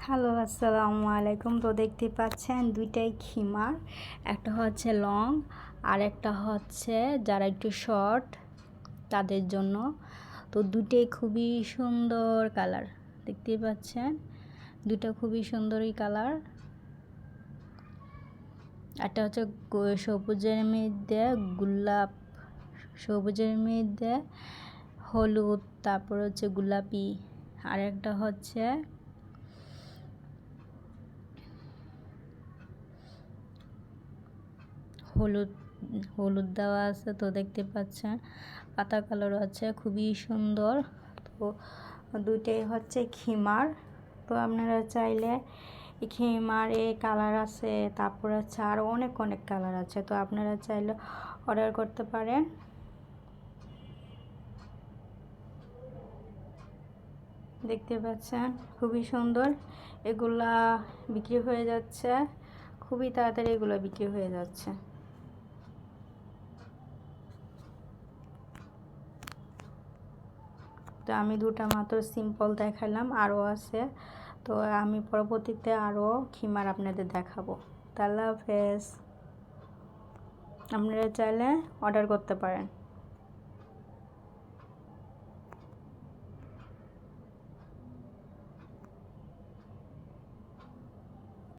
Hello, আসসালামু আলাইকুম। তো দেখতে পাচ্ছেন দুইটাই খিমার, একটা হচ্ছে লং আর একটা হচ্ছে যারা একটু শর্ট তাদের জন্য। তো দুইটাই খুবই সুন্দর কালার, দেখতেই পাচ্ছেন দুইটা খুবই সুন্দরই কালার। একটা হচ্ছে সবুজের মধ্যে গোলাপ, সবুজের মধ্যে হলুদ, তারপর হচ্ছে গোলাপি, আর একটা হচ্ছে হলুদ হলুদ দেওয়া আছে। তো দেখতে পাচ্ছেন পাতা কালারও আছে, খুবই সুন্দর। তো দুইটাই হচ্ছে খিমার। তো আপনারা চাইলে খিমারে কালার আছে, তারপর হচ্ছে আরও অনেক অনেক কালার আছে। তো আপনারা চাইলে অর্ডার করতে পারেন। দেখতে পাচ্ছেন খুবই সুন্দর, এগুলা বিক্রি হয়ে যাচ্ছে খুবই তাড়াতাড়ি, এগুলো বিক্রি হয়ে যাচ্ছে। তো আমি দুটা মাত্র সিম্পল দেখালাম, আরও আছে। তো আমি পরবর্তীতে আরও খিমার আপনাদের দেখাবো। আল্লাহ হাফেজ। আপনারা চাইলে অর্ডার করতে পারেন।